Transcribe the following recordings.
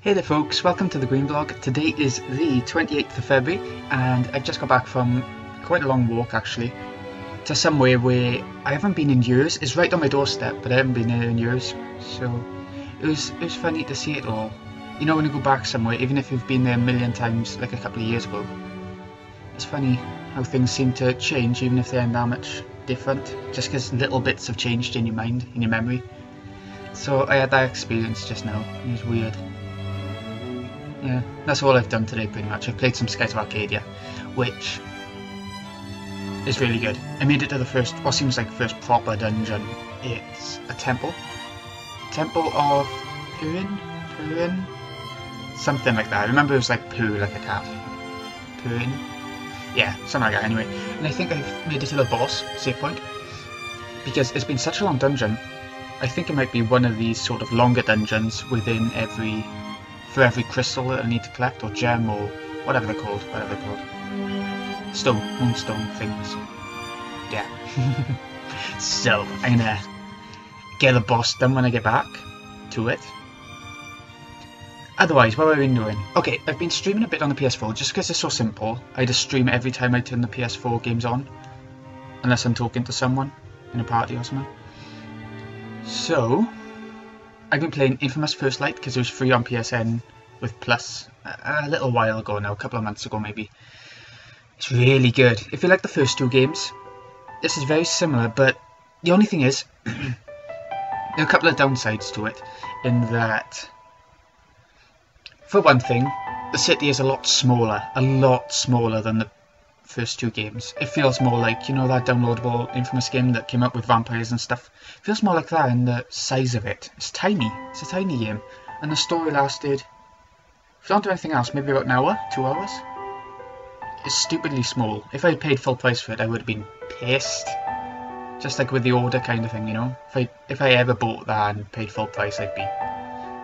Hey there folks, welcome to the Green Blog. Today is the 28th of February and I've just got back from quite a long walk actually to somewhere where I haven't been in years. It's right on my doorstep but I haven't been there in years, so it was funny to see it all. You know, when you go back somewhere, even if you've been there a million times like a couple of years ago, it's funny how things seem to change even if they aren't that much different, just because little bits have changed in your mind, in your memory. So I had that experience just now. It was weird. Yeah, that's all I've done today pretty much. I've played some Skies of Arcadia, which is really good. I made it to the first, what seems like first proper dungeon. It's a temple. Temple of Purin? Something like that. I remember it was like Pooh, like a cat. Purin? Yeah, something like that anyway. And I think I've made it to the boss, save point. Because it's been such a long dungeon, I think it might be one of these sort of longer dungeons within for every crystal that I need to collect, or gem, or whatever they're called, moonstone things. Yeah. So, I'm gonna get the boss done when I get back to it. Otherwise, what have I been doing? Okay, I've been streaming a bit on the PS4, just because it's so simple. I just stream it every time I turn the PS4 games on, unless I'm talking to someone in a party or something. So, I've been playing Infamous First Light because it was free on PSN with Plus a little while ago now, a couple of months ago maybe. It's really good. If you like the first two games, this is very similar, but the only thing is, there are a couple of downsides to it, in that, for one thing, the city is a lot smaller than the first two games. It feels more like, you know, that downloadable Infamous game that came up with vampires and stuff. It feels more like that in the size of it. It's tiny. It's a tiny game. And the story lasted, if you don't do anything else, maybe about an hour, 2 hours. It's stupidly small. If I had paid full price for it, I would have been pissed. Just like with the Order kind of thing, you know? If I ever bought that and paid full price, I'd be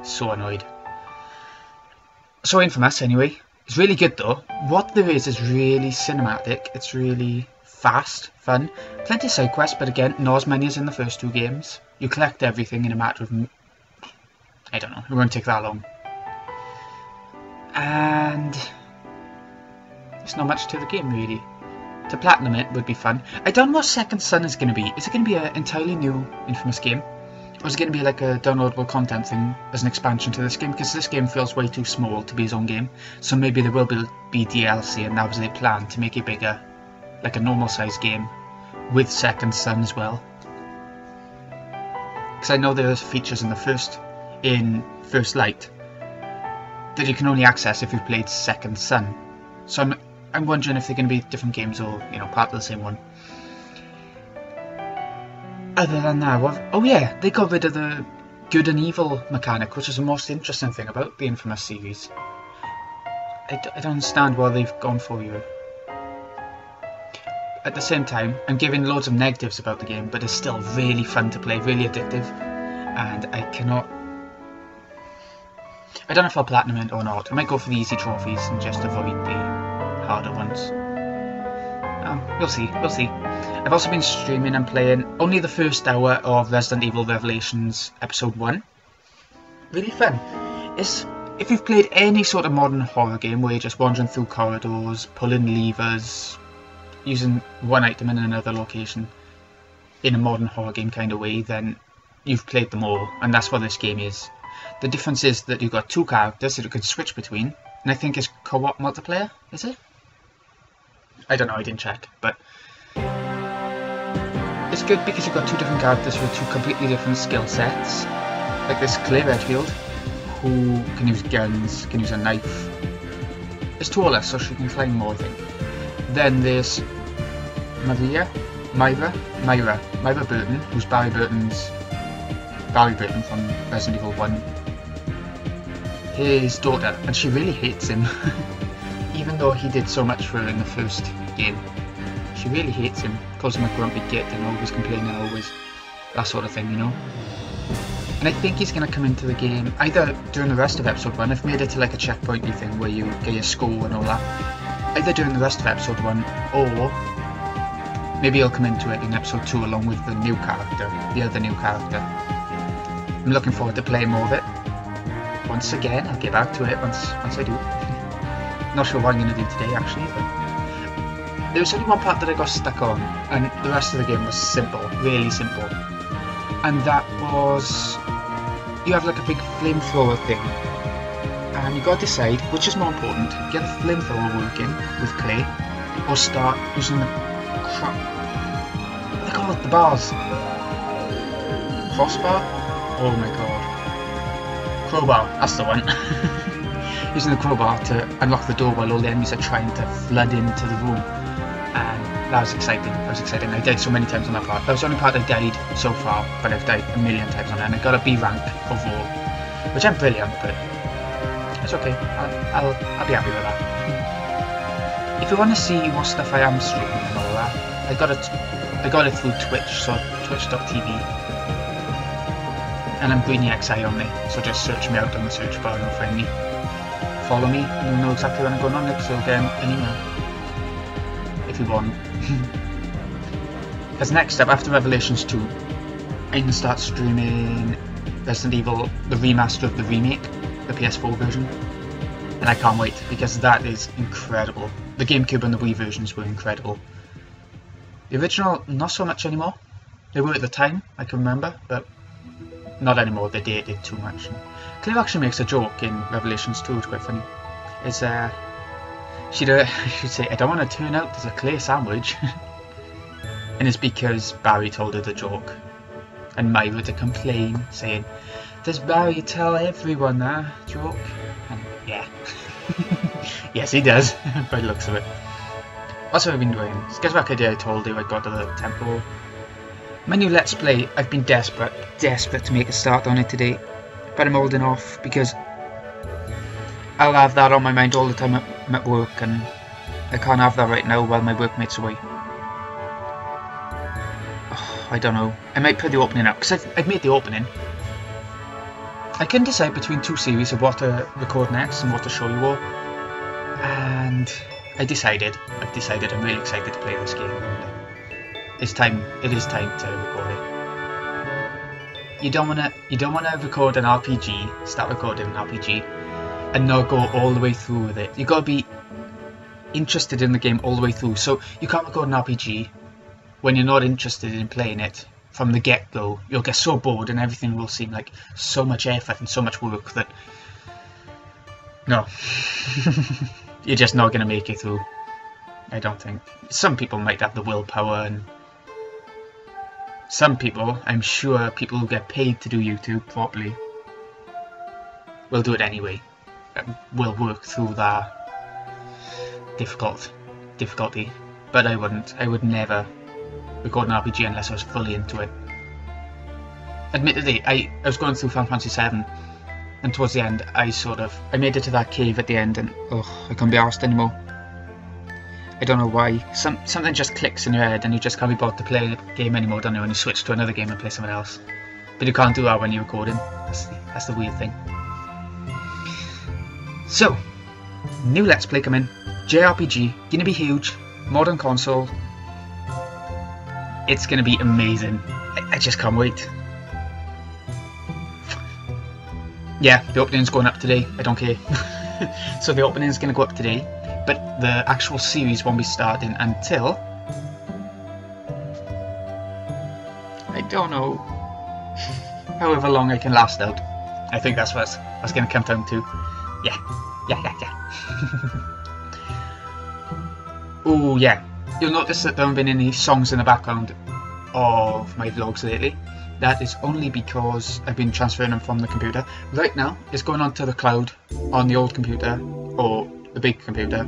so annoyed. So Infamous, anyway. It's really good though. What there is really cinematic. It's really fast, fun. Plenty of side quests, but again, not as many as in the first two games. You collect everything in a matter of, I don't know, it won't take that long. And there's not much to the game really. To platinum it would be fun. I don't know what Second Son is going to be. Is it going to be an entirely new Infamous game? Or is it going to be like a downloadable content thing as an expansion to this game? Because this game feels way too small to be its own game. So maybe there will be DLC, and that was their plan, to make it bigger. Like a normal sized game. With Second Son as well. Because I know there's features in First Light that you can only access if you've played Second Son. So I'm wondering if they're going to be different games or, you know, part of the same one. Other than that, oh yeah, they got rid of the good and evil mechanic, which is the most interesting thing about the Infamous series. I don't understand why they've gone for here. At the same time, I'm giving loads of negatives about the game, but it's still really fun to play, really addictive, and I don't know if I'll platinum it or not. I might go for the easy trophies and just avoid the harder ones. We'll see. I've also been streaming and playing only the first hour of Resident Evil Revelations Episode 1. Really fun. If you've played any sort of modern horror game where you're just wandering through corridors, pulling levers, using one item in another location in a modern horror game kind of way, then you've played them all, and that's what this game is. The difference is that you've got two characters that you can switch between, and I think it's co-op multiplayer, is it? I don't know, I didn't check, but it's good because you've got two different characters with two completely different skill sets. Like this Claire Redfield, who can use guns, can use a knife. Is taller, so she can climb more, I think. Then there's Myra Burton, who's Barry Burton from Resident Evil 1. His daughter, and she really hates him. Even though he did so much for her in the first game. She really hates him, calls him a grumpy git and always complaining, always that sort of thing, you know. And I think he's going to come into the game either during the rest of episode 1, I've made it to like a checkpointy thing where you get your score and all that. Either during the rest of episode 1, or maybe he'll come into it in episode 2 along with the new character, the other new character. I'm looking forward to playing more of it. once again. I'll get back to it once I do. Not sure what I'm going to do today actually, but there was only one part that I got stuck on, and the rest of the game was simple, really simple. And that was, you have like a big flamethrower thing, and you got to decide which is more important: get the flamethrower working with clay, or start using the what do they call it? The bars. Crossbar? Oh my god. Crowbar, that's the one. Using the crowbar to unlock the door while all the enemies are trying to flood into the room. And that was exciting. I died so many times on that part. That was the only part I died so far, but I've died a million times on it, and I got a B rank overall, which I'm brilliant, but it's okay. I'll be happy with that. If you want to see what stuff I am streaming and all that, I got it through Twitch, so twitch.tv. And I'm GreenyXI on there, so just search me out on the search bar and you'll find me. Follow me and you'll know exactly when I'm going on next, so get an email if you want. Because next up, after Revelations 2, I'm going to start streaming Resident Evil, the remaster of the remake, the PS4 version. And I can't wait, because that is incredible. The GameCube and the Wii versions were incredible. The original, not so much anymore. They were at the time, I can remember, but not anymore. They dated too much. Claire actually makes a joke in Revelations 2, it's quite funny. It's she'd say, I don't want to turn out as a clay sandwich. And it's because Barry told her the joke. And Myra to complain, saying, does Barry tell everyone that joke? And yeah. Yes, he does, by the looks of it. What have I been doing? Sketch back idea I told you I got to the temple. My new Let's Play, I've been desperate to make a start on it today, but I'm holding off because I'll have that on my mind all the time I'm at work, and I can't have that right now while my workmate's away. Oh, I don't know. I might put the opening up, because I've made the opening. I can decide between two series of what to record next and what to show you all, and I've decided I'm really excited to play this game. It is time to record it. You don't wanna record an RPG, start recording an RPG, and not go all the way through with it. You gotta be interested in the game all the way through. So you can't record an RPG when you're not interested in playing it from the get-go. You'll get so bored and everything will seem like so much effort and so much work that no. You're just not gonna make it through. I don't think. Some people might have the willpower, and some people, I'm sure people who get paid to do YouTube properly, will do it anyway. Will work through that difficulty. But I wouldn't. I would never record an RPG unless I was fully into it. Admittedly, I was going through Final Fantasy VII, and towards the end, I made it to that cave at the end, and I can't be arsed anymore. I don't know why. Something just clicks in your head and you just can't be bothered to play a game anymore, don't you? And you switch to another game and play something else. But you can't do that when you're recording. That's the weird thing. So, new Let's Play coming. JRPG, gonna be huge. Modern console. It's gonna be amazing. I just can't wait. Yeah, the opening's going up today. I don't care. So the opening's gonna go up today. But the actual series won't be starting until I don't know, however long I can last out. I think that's what it's going to come down to. Yeah. Oh yeah, you'll notice that there haven't been any songs in the background of my vlogs lately. That is only because I've been transferring them from the computer. Right now, it's going onto the cloud on the old computer, or the big computer.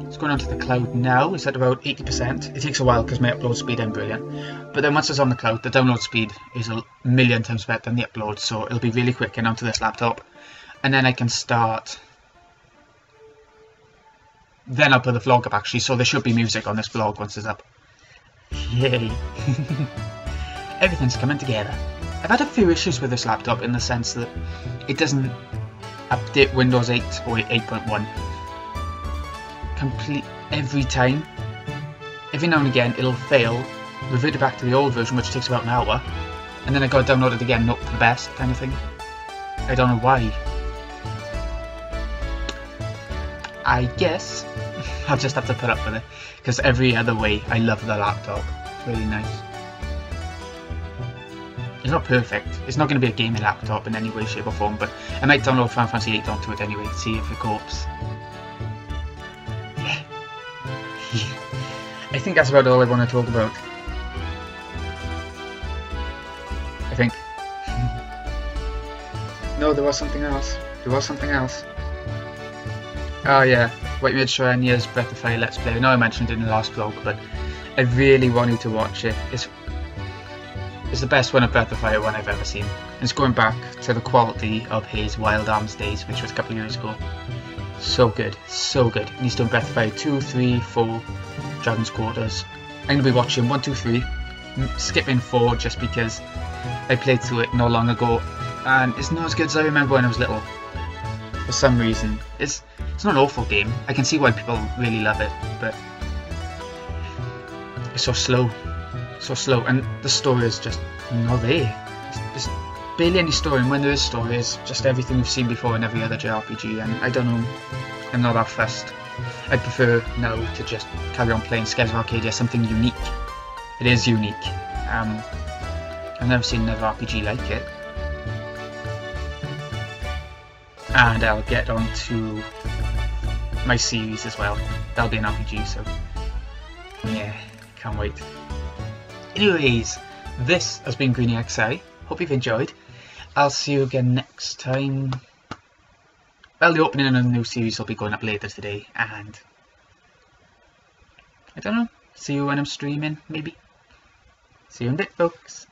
It's going onto the cloud now. It's at about 80%. It takes a while because my upload speed ain't brilliant. But then once it's on the cloud, the download speed is a million times better than the upload, so it'll be really quick and onto this laptop. And then I can start. Then I'll put the vlog up actually, so there should be music on this vlog once it's up. Yay! Everything's coming together. I've had a few issues with this laptop in the sense that it doesn't update Windows 8 or 8.1 complete every time. Every now and again it'll fail, revert it back to the old version, which takes about an hour, and then I got to download it again, not the best kind of thing. I don't know why. I guess I'll just have to put up with it, because every other way I love the laptop. It's really nice. It's not perfect. It's not going to be a gaming laptop in any way, shape or form, but I might download Final Fantasy VIII onto it anyway, see if it copes. Yeah. I think that's about all I want to talk about. I think. No, there was something else. There was something else. Oh yeah, White Mage Serenia's Breath of Fire Let's Play. I know I mentioned it in the last vlog, but I really want you to watch it. It's the best one of Breath of Fire one I've ever seen. It's going back to the quality of his Wild Arms days, which was a couple of years ago. So good, so good. And he's doing Breath of Fire 2, 3, 4, Dragon's Quarters. I'm going to be watching 1, 2, 3, skipping 4 just because I played through it not long ago, and it's not as good as I remember when I was little. For some reason. It's not an awful game. I can see why people really love it, but it's so slow. So slow, and the story is just not there. There's barely any story, and when there is story, it's just everything we've seen before in every other JRPG, and I don't know, I'm not that fussed. I prefer now to just carry on playing Skies of Arcadia, something unique. It is unique. I've never seen another RPG like it. And I'll get on to my series as well. That'll be an RPG, so yeah, can't wait. Anyways, this has been Greeny XI. Hope you've enjoyed. I'll see you again next time. Well, the opening of a new series will be going up later today, and I don't know, see you when I'm streaming, maybe. See you in a bit, folks.